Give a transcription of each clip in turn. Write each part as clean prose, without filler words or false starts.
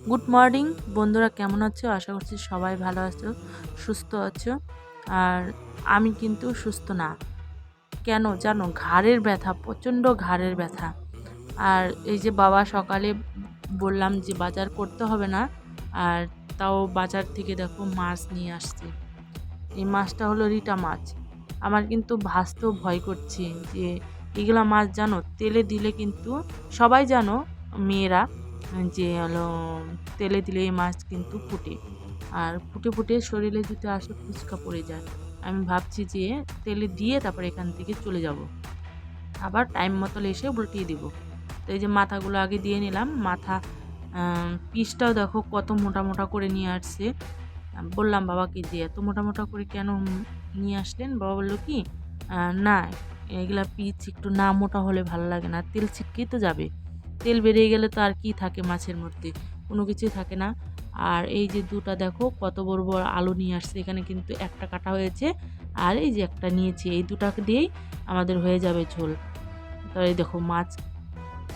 Good morning বন্ধুরা, কেমন আছো? আশা করছি সবাই ভালো আছো, সুস্থ আছো। আর আমি কিন্তু সুস্থ না। কেন জানো? ঘাড়ের ব্যথা, প্রচণ্ড ঘাড়ের ব্যথা। আর এই যে বাবা সকালে বললাম যে বাজার করতে হবে না, আর তাও বাজার থেকে দেখো মাছ নিয়ে আসছে। এই মাছটা হলো রিটা মাছ। আমার কিন্তু ভাজতেও ভয় করছে যে এগুলা মাছ জানো তেলে দিলে কিন্তু, সবাই জানো মেয়েরা, যে হলো তেলে দিলে এই মাছ কিন্তু ফুটে, আর ফুটে ফুটে শরীরে যদি আসে ফুচকা পড়ে যায়। আমি ভাবছি যে তেলে দিয়ে তারপর এখান থেকে চলে যাব, আবার টাইম মতো এসে উল্টিয়ে দিব। তো এই যে মাথাগুলো আগে দিয়ে নিলাম। মাথা পিসটাও দেখো কত মোটা মোটা করে নিয়ে আসছে। বললাম বাবাকে যে এত মোটা মোটা করে কেন নিয়ে আসলেন? বাবা বললো কি, না এগুলা পিচ একটু না মোটা হলে ভালো লাগে না, তেল ছিটকেই তো যাবে। তেল বেরিয়ে গেলে তো আর কি থাকে মাছের মধ্যে? কোনো কিছুই থাকে না। আর এই যে দুটা দেখো কত বড় বড় আলু নিয়ে আসছে, এখানে কিন্তু একটা কাটা হয়েছে, আর এই যে একটা নিয়েছি, এই দুটাকে দিয়েই আমাদের হয়ে যাবে ঝোল। তো এই দেখো মাছ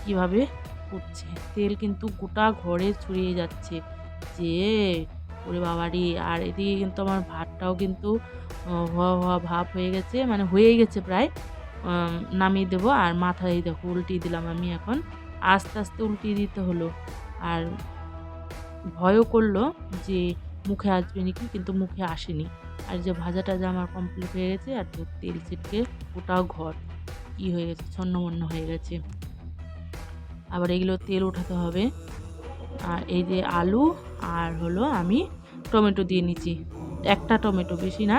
কিভাবে ফুটছে, তেল কিন্তু গোটা ঘরে ছড়িয়ে যাচ্ছে যে ওরে বাবারি। আর এদিকে কিন্তু আমার ভাতটাও কিন্তু হওয়া হওয়া ভাব হয়ে গেছে, মানে হয়েই গেছে প্রায়। নামিয়ে দেবো। আর মাথায় দেখো উল্টিয়ে দিলাম আমি এখন, আস্তে আস্তে উল্টিয়ে দিতে হলো। আর ভয়ও করলো যে মুখে আসবে নাকি, কিন্তু মুখে আসেনি। আর যে ভাজা টাজা আমার কমপ্লিট হয়ে গেছে, আর তেল ছিটকে গোটাও ঘর কি হয়ে গেছে, ছন্নমন্ন হয়ে গেছে। আবার এগুলো তেল উঠাতে হবে। আর এই যে আলু, আর হলো আমি টমেটো দিয়ে নিচ্ছি, একটা টমেটো, বেশি না।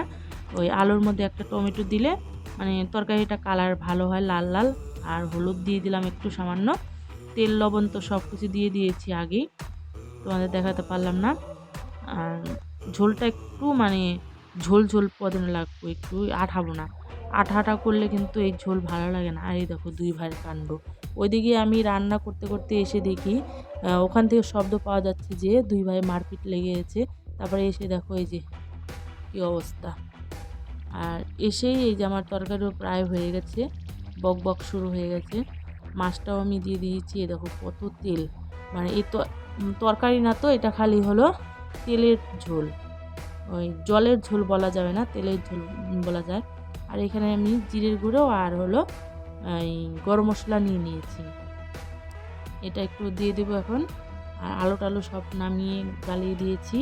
ওই আলুর মধ্যে একটা টমেটো দিলে মানে তরকারিটা কালার ভালো হয়, লাল লাল। আর হলুদ দিয়ে দিলাম একটু সামান্য, তেল লবণ তো সব কিছু দিয়ে দিয়েছি আগেই, তোমাদের দেখাতে পারলাম না। আর ঝোলটা একটু মানে ঝোল ঝোল পদনে লাগবে, একটু আঠাবো না। আঠা আঠা করলে কিন্তু এই ঝোল ভালো লাগে না। আর এই দেখো দুই ভাইয়ের কাণ্ড। ওইদিকে আমি রান্না করতে করতে এসে দেখি ওখান থেকে শব্দ পাওয়া যাচ্ছে যে দুই ভাই মারপিট লেগে গেছে। তারপরে এসে দেখো এই যে কী অবস্থা। আর এসেই এই যে আমার তরকারিও প্রায় হয়ে গেছে, বক বক শুরু হয়ে গেছে। মাছটাও আমি দিয়ে দিয়েছি। এ দেখো কত তেল, মানে এই তো তরকারি না তো, এটা খালি হলো তেলের ঝোল। ওই জলের ঝোল বলা যাবে না, তেলের ঝোল বলা যায়। আর এখানে আমি জিরের গুঁড়ো আর হলো এই গরম মশলা নিয়ে নিয়েছি, এটা একটু দিয়ে দেবো এখন। আর আলু টালু সব নামিয়ে গালিয়ে দিয়েছি।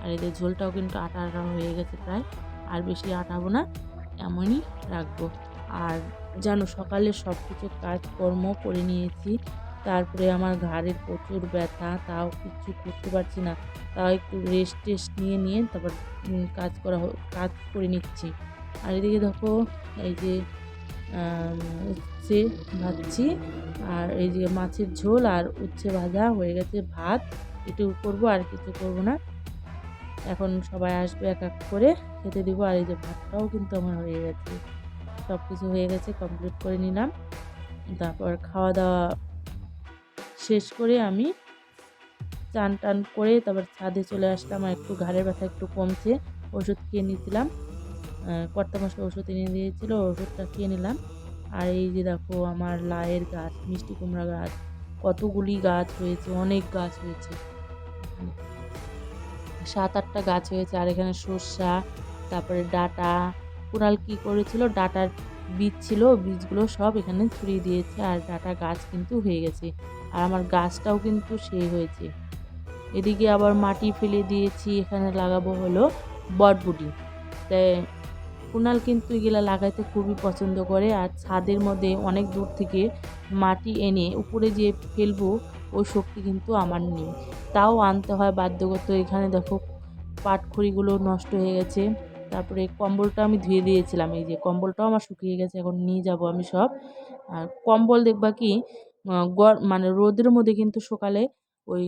আর এদের ঝোলটাও কিন্তু আটা আটা হয়ে গেছে প্রায়, আর বেশি আটাবো না, এমনই রাখবো। আর জানো সকালে সব কিছু কাজকর্ম করে নিয়েছি, তারপরে আমার ঘাড়ের প্রচুর ব্যথা, তাও কিছু করতে পারছি না। তাও একটু রেস্ট টেস্ট নিয়ে নিয়ে তারপর কাজ করে নিচ্ছি। আর এদিকে দেখো এই যে উচ্ছে ভাজছি, আর এই যে মাছের ঝোল আর উচ্ছে ভাজা হয়ে গেছে, ভাত এটুকু করবো, আর কিছু করব না। এখন সবাই আসবে এক এক করে, খেতে দিব। আর এই যে ভাতটাও কিন্তু আমার হয়ে গেছে, সব কিছু হয়ে গেছে, কমপ্লিট করে নিলাম। তারপর খাওয়া দাওয়া শেষ করে আমি চান টান করে তারপর ছাদে চলে আসলাম। আর একটু ঘাড়ের ব্যথা একটু কমছে, ওষুধ খেয়ে নিয়েছিলাম, কর্তামশাই ওষুধ এনে দিয়েছিল, ওষুধটা খেয়ে নিলাম। আর এই যে দেখো আমার লাউয়ের গাছ, মিষ্টি কুমড়া গাছ, কতগুলি গাছ হয়েছে, অনেক গাছ হয়েছে, 7-8টা গাছ হয়েছে। আর এখানে সর্ষা, তারপরে ডাঁটা, কুড়াল কি করেছিল, ডাঁটার বীজ ছিল, বীজগুলো সব এখানে ছড়িয়ে দিয়েছে। আর ডাঁটা গাছ কিন্তু হয়ে গেছে, আর আমার গাছটাও কিন্তু সেই হয়েছে। এদিকে আবার মাটি ফেলে দিয়েছি, এখানে লাগাবো হলো বটবুটি। তাই কুনাল কিন্তু এগুলা লাগাইতে খুবই পছন্দ করে। আর ছাদের মধ্যে অনেক দূর থেকে মাটি এনে উপরে যে ফেলবো ওই শক্তি কিন্তু আমার নেই, তাও আনতে হয় বাধ্যগত। এখানে দেখো পাটখড়িগুলো নষ্ট হয়ে গেছে। তারপরে কম্বলটা আমি ধুয়ে দিয়েছিলাম, এই যে কম্বলটাও আমার শুকিয়ে গেছে, এখন নিয়ে যাব আমি সব। আর কম্বল দেখবা কি মানে রোদের মধ্যে কিন্তু সকালে ওই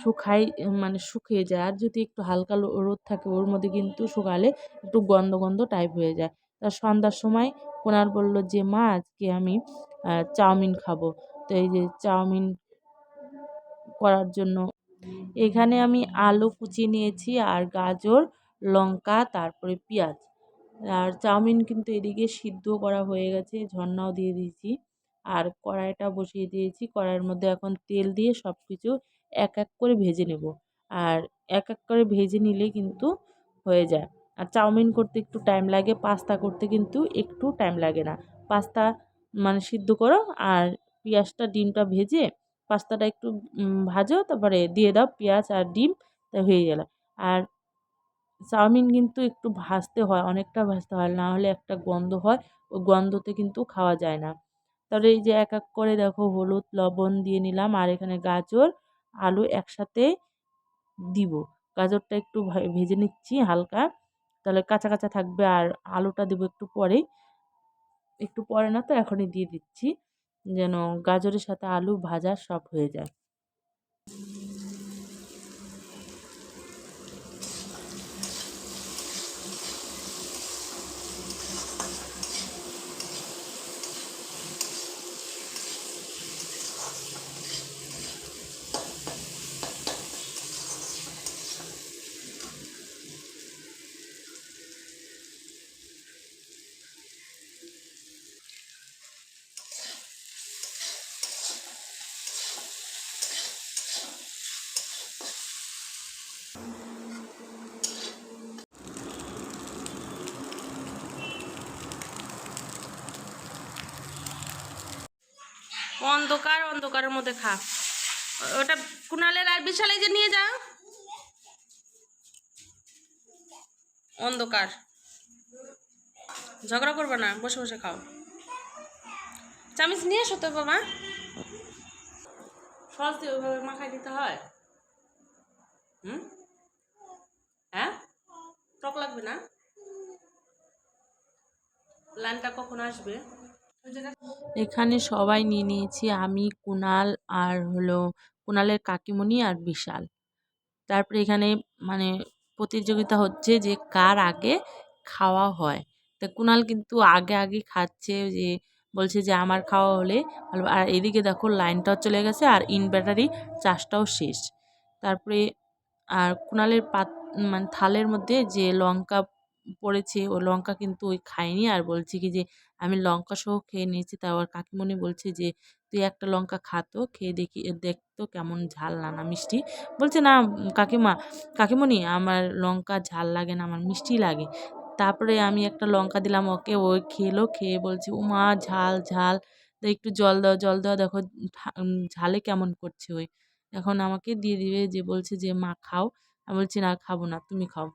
শুকাই, মানে শুকিয়ে যায়। আর যদি একটু হালকা রোদ থাকে ওর মধ্যে কিন্তু শুকালে একটু গন্ধ গন্ধ টাইপ হয়ে যায়। তা সন্ধ্যার সময় কোনার বলল যে মা আজকে আমি চাউমিন খাবো। তো এই যে চাউমিন করার জন্য এখানে আমি আলু কুচিয়ে নিয়েছি, আর গাজর, লঙ্কা, তারপরে পেঁয়াজ। আর চাউমিন কিন্তু এদিকে সিদ্ধ করা হয়ে গেছে, ঝর্ণাও দিয়ে দিয়েছি। আর কড়াইটা বসিয়ে দিয়েছি, কড়াইয়ের মধ্যে এখন তেল দিয়ে সব কিছু এক এক করে ভেজে নেব। আর এক এক করে ভেজে নিলে কিন্তু হয়ে যায়। আর চাউমিন করতে একটু টাইম লাগে, পাস্তা করতে কিন্তু একটু টাইম লাগে না। পাস্তা মানে সিদ্ধ করো, আর পেঁয়াজটা ডিমটা ভেজে পাস্তাটা একটু ভাজো, তারপরে দিয়ে দাও পেঁয়াজ আর ডিম, তা হয়ে গেল। আর চাউমিন কিন্তু একটু ভাজতে হয়, অনেকটা ভাজতে হয়, না হলে একটা গন্ধ হয়, ওই গন্ধতে কিন্তু খাওয়া যায় না। তাহলে এই যে এক এক করে দেখো হলুদ লবণ দিয়ে নিলাম, আর এখানে গাজর আলু একসাথে দিব। গাজরটা একটু ভেজে নিচ্ছি হালকা, তাহলে কাঁচা কাঁচা থাকবে। আর আলুটা দেবো একটু পরেই, একটু পরে না তো এখনই দিয়ে দিচ্ছি, যেন গাজরের সাথে আলু ভাজা সব হয়ে যায়। অন্ধকার অন্ধকারের মধ্যে খা। ওটা কুনালের আর বিশালে যে নিয়ে যাও। অন্ধকার, ঝগড়া করবে না, বসে বসে খাও। চামিচ নিয়ে এসো তো বাবা। সস দিয়ে ওইভাবে মাখাই দিতে হয়। হ্যাঁ, টক লাগবে না? লাইনটা কখন আসবে? এখানে সবাই নিয়ে নিয়েছি, আমি, কুনাল, আর হলো কুনালের কাকিমণি আর বিশাল। তারপরে এখানে মানে প্রতিযোগিতা হচ্ছে যে কার আগে খাওয়া হয়। তা কুনাল কিন্তু আগে আগে খাচ্ছে, যে বলছে যে আমার খাওয়া হলে ভালো। আর এদিকে দেখো লাইনটাও চলে গেছে, আর ইনভার্টারি চার্জটাও শেষ। তারপরে আর কুনালের মানে থালের মধ্যে যে লঙ্কা পড়েছে, ও লঙ্কা কিন্তু ওই খায়নি, আর বলছে কি যে আমি লঙ্কা সহ খেয়ে নিয়েছি। তা আবার কাকিমণি বলছে যে তুই একটা লঙ্কা খা তো, খেয়ে দেখি দেখতো কেমন ঝাল না মিষ্টি। বলছে না কাকিমা, কাকিমণি আমার লঙ্কা ঝাল লাগে না, আমার মিষ্টি লাগে। তারপরে আমি একটা লঙ্কা দিলাম ওকে, ওই খেলো, খেয়ে বলছে ও মা ঝাল ঝাল, তো একটু জল দাও জল দাও, দেখো ঝালে কেমন করছে ওই। এখন আমাকে দিয়ে দিবে, যে বলছে যে মা খাও। আমি বলছি না খাবো না, তুমি খাও।